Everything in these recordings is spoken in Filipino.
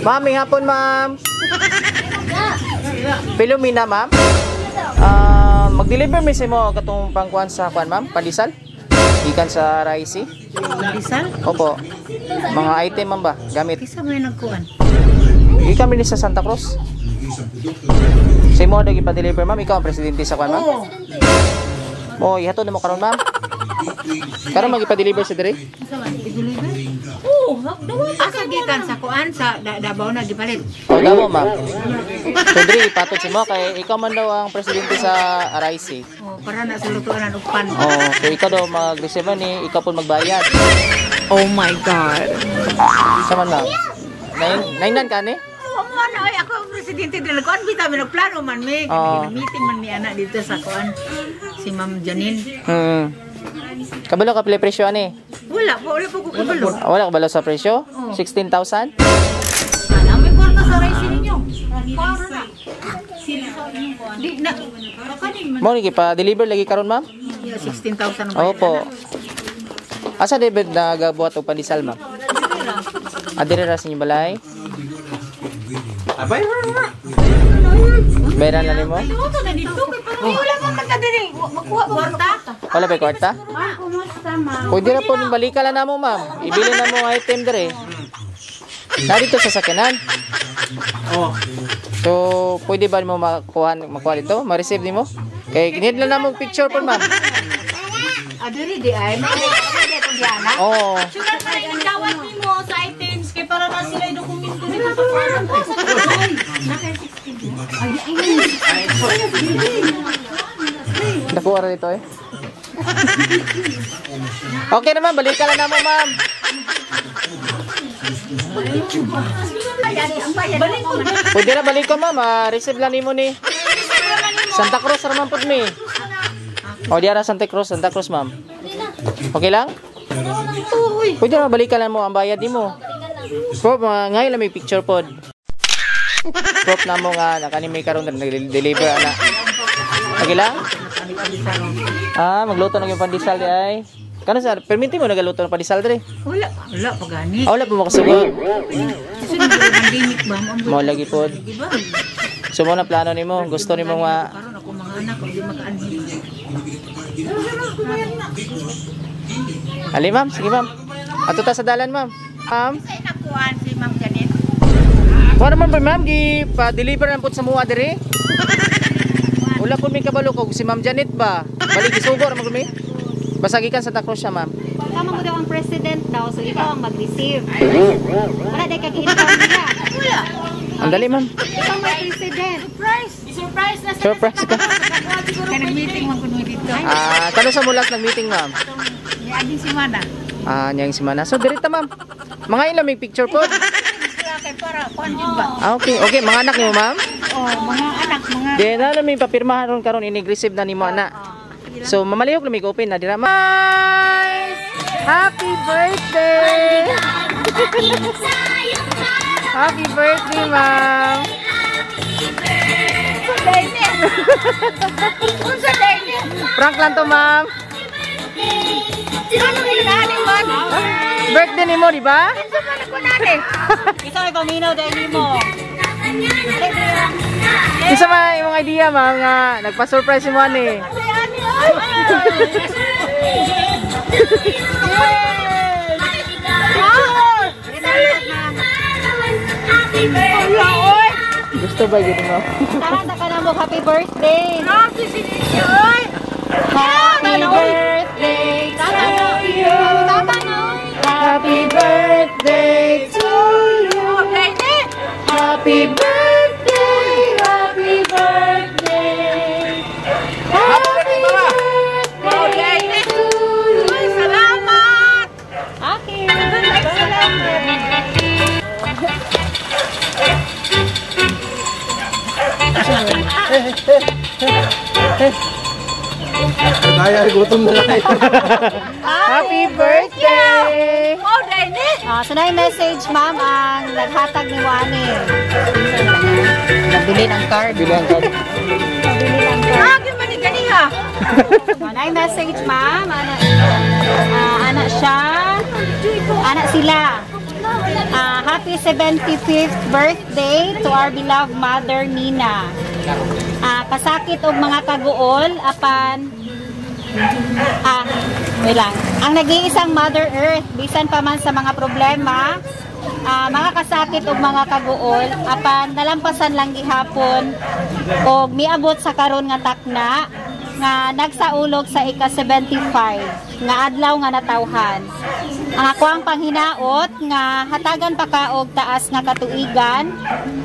Ma'am, may hapon, ma'am. Pilumina, ma'am. Mag-deliver mi sa mo katong pangkuan sa kuan, ma'am, pandesal. Ikan sa Raisi. Pandesal? Opo. Mga item, ma'am ba? Gamit. Isa mo yung nagkuan? Ikan mi sa Santa Cruz. Sa mo dagi pa-deliver, ma'am. Ikaw ang presidente sa kuan, ma'am. Oh, ihatod na mo karon, ma'am. Karon magipa-deliver si dire? I-deliver? Asa gikan sa kuan sa Davao na gipalit. O Davao, ma'am. So dire ipatot si mo kay ikaw man daw ang presidente sa RIC. Oh, para na sa lutuan ng upan. Oh, so ikaw daw mag-receive ni ikaw pun magbayad. Oh my God. Sa man, ma'am. Nainan ka ni? Ay, ako ang presidente din. Kuan bitaw mi nagplano man mi. Meeting man mi anak dito sa kuan si Ma'am Janine. Kabalo ka pila presyo ani? Wala po ko kabalo. Wala kabalo sa presyo? 16,000? Ana may kwarta sa rice ninyo. Para na. Di na. Mo ni pa-deliver lagi karon, ma'am? 16,000 ang opo. Asa David nagabuhat og pandesal, ma'am? Adire ra sa inyo balay? Abay, bayaran na nimo? Wala mo man kadiri. Makuha ba kwarta? Wala ba kwarta? Kumusta, ma'am? Pwede na po balikan na mo, ma'am. Ibili na mo item dire. Narito sa sakyanan. Oh. So, pwede ba mo makuha dito? Ma-receive nimo? Kay need lang na mo picture po, ma'am. Adiri di ay. Oo. Sugar pa rin dawat nimo sa items kay para na sila i-dokumento nito sa kuan. Nakuha rin ito eh. Okay naman, balikan lang na mo, ma'am. Pwede na balikan, ma'am. Receive lang nimo ni Santa Cruz naman po mi. O, diara Santa Cruz, ma'am. Okay lang? Pwede na balikan lang mo ang bayad nimo. Prop, ngayon lang may picture pod. Prop na mo nga, nakanimay karon nag-deliver ana. Okay lang? Magluto ng yung pandesal di ay. Kano sa permiti mo nagaluto ng pandesal dire? Wala pa gani. Wala pa mo kasugod. Kasi pandemic ba mo lagi pod. So mo na plano nimo, gusto nimo nga karon ako mga anak ko di makaanhin. Ali, ma'am, sige ma'am. Ato ta sa dalan, ma'am. Ma'am. Say nakuan si Ma'am Janet. Kuha naman po, ma'am, di pa-deliver na po sa mua dire. Wala po may kabalo ko si Ma'am Janet ba? Balik isugo naman kami. Basagi kan Santa Cruz siya, ma'am. Tama mo daw ang president daw, so ikaw ang mag-receive. Wala dahil kag-itaw nila. Wala. Ang dali, ma'am. Ikaw may president. Surprise na sa Surprise ka. Kaya nag-meeting man kuno dito. Kano sa mulas nag-meeting, ma'am? Ni ading si Mana. Niyang si Mana. So, dirita, ma'am. Mga ilang may picture po? Sila kay para kuan jud ba? Okay. Okay, mga anak niyo, ma'am? Mga anak, mga Di na may papirmahan ron karon ini-receive na nimo ana. So mamalihok lumig open na dira. Happy birthday! Happy birthday, ma'am! unsa day ni? Prank lang to, ma'am. Ano ni nani man? Birthday nimo, di ba? Unsa man ko nani? Isa may paminaw dahil mo. Isa man imong idea, ma'am, nga nagpa-surprise mo ani. Gusto ba yun mo? Taranta ka na mo, happy birthday! Happy birthday! Happy birthday to you! Happy birthday to you! Happy birthday! Happy birthday! Happy birthday to you! Salamat! Okay! Kaya gutom na lang. Happy birthday! Oh, Dene! So na yung message, ma'am, ang naghatag ni Wani. Nagbili ng card. Bilang card. Nabili ng card. Agin man ni ganiha. Na yung message, ma'am. Anak siya. Anak sila. Happy 75th birthday to our beloved mother, Nina. Kasakit og mga kaguol, apan wait lang. Ang nag-iisang Mother Earth, bisan pa man sa mga problema, mga kasakit o mga kaguol, apan nalampasan lang gihapon o miabot sa karon nga takna nga nagsaulog sa ika-75 nga adlaw nga natawhan. Ang ako ang panghinaot nga hatagan pa ka og taas nga katuigan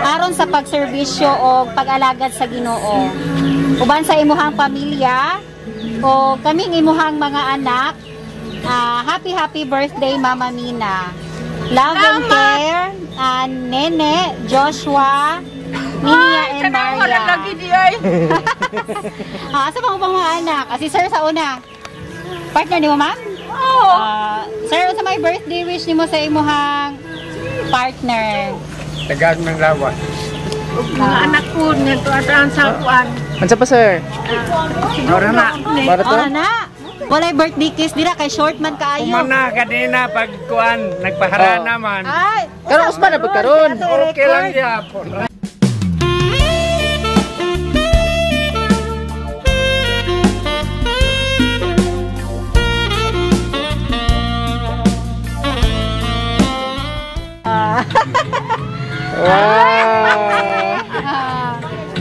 aron sa pagserbisyo o pag-alagad sa Ginoo. Uban sa imuhang pamilya o kaming imuhang mga anak, happy birthday Mama Mina. Love and care, Nene, Joshua, Ninia, and Maria. Asa bang mga anak? Si Sir sa una. Partner ni mo, ma'am? Oo. Sir, sa may birthday wish ni mo sa imuhang partner? Tagag ng lawas. Mga anak ko, nito ataan sa kuan. Ansa pa, sir? Ora na. Para to? Na. Walay birthday kiss dira kay short man kaayo. Umana kanina pag kuan nagpahara naman. Ay, Karon usman na pagkaron. Okay lang gyapon. Wow.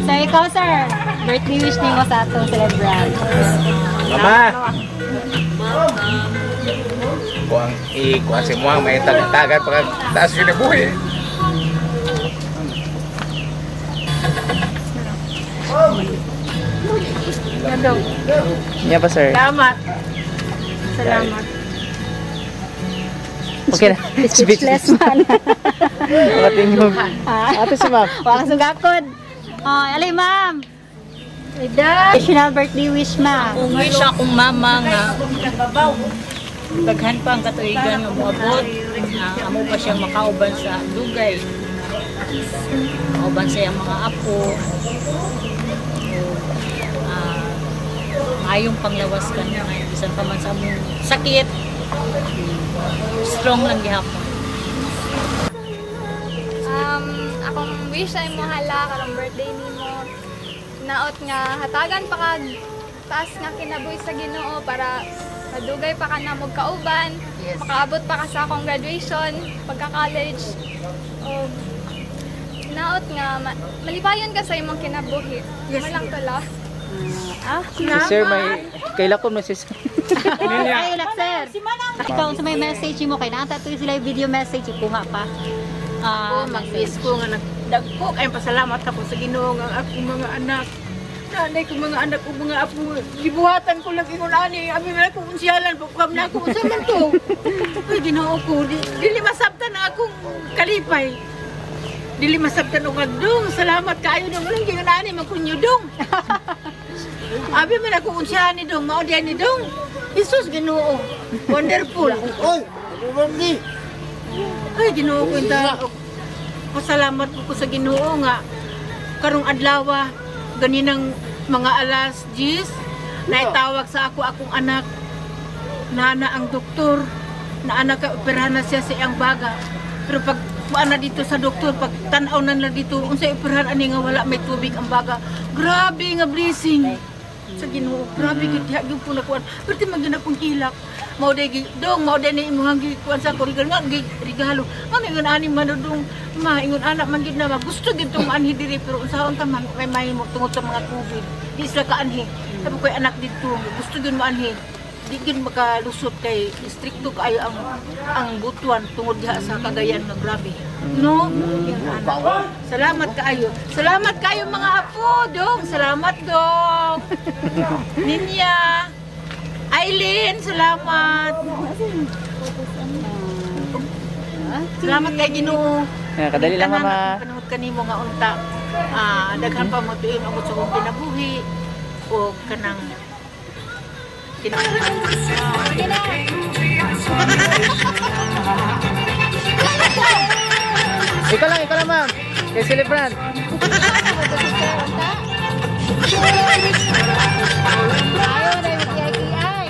So ikaw sir, birthday wish nimo sa atong celebrant. Mama. Kuang kuan si mo may tagat pag taas yun buhi. Niya pa, sir? Salamat. Salamat. Okay na. Speechless man. Makatingog. Ate si ma'am. Wala sugakod. Oh, alay ma'am. Additional birthday wish ma. Kung wish akong mama nga daghan pa ang katuigan nga moabot, amo pa siyang makauban sa dugay. Makauban sa iyang mga apo. Ayong panglawas ka niya ngayon. Bisan pa man sa among sakit. Strong lang gihapon. Akong wish ay mo hala karong birthday nimo. Naot nga hatagan pa kag taas nga kinabuhi sa Ginoo para madugay pa ka na mo kauban. Yes. Makaabot pa ka sa akong graduation, pagka-college. O naot nga malipayon ka sa imong kinabuhi. Yes. Malang tala. Si sir, may kailakon mo si sir. Ay, lak sir. Ikaw sa may message mo kay naata to sila yung video message ipunga pa. Mag-wish ko nga nagdagko kayong pasalamat ako sa Ginoo nga akong mga anak. Nanay ko mga anak ko mga apo. Gibuhatan ko lang ingon ani. Abi man ko unsyalan pagkam na ako unsa man to. Ay Ginoo ko dili masabtan ang akong kalipay. Dili masabtan og agdong. Salamat kaayo nang ulang gingon ani magkunyo dong. Abi man ako unsyahan ni dong mao diyan ni dong. Jesus Ginoo. Wonderful. Oy, Randy. Ay Ginoo ko inta. Pasalamat ko sa Ginoo nga karong adlaw ganinang mga alas 10 naitawag sa akong anak na ang doktor na anak operahan na siya sa iyang baga pero pag na dito sa doktor pag tan-aw na dito unsay operahan ani nga wala may tubig ang baga grabe nga blessing sa Ginoo grabe gid gyud po nakuan perti magina kong hilak mao day dong mao day ni imong kuan sa korigal nga regalo ano ingon ani manudong ma ingon anak man gid na gusto gid tong anhi diri pero unsaon ta man may mahimo tungod sa mga tubig di sila ka anhi sabi ko anak dito gusto gid mo anhi di gid makalusot kay stricto kaayo ang butuan tungod diha sa Cagayan nga grabe no salamat kaayo mga apo dong salamat dong Ninya Aileen, salamat. Salamat kay Ginoo. Kadali lang mama. Panood kanimo nga unta. Daghan pa mo tuig abot sa kong kinabuhi o kanang Ikaw lang ma'am. Kay celebrant. Ayaw na yung kiyay-kiyay.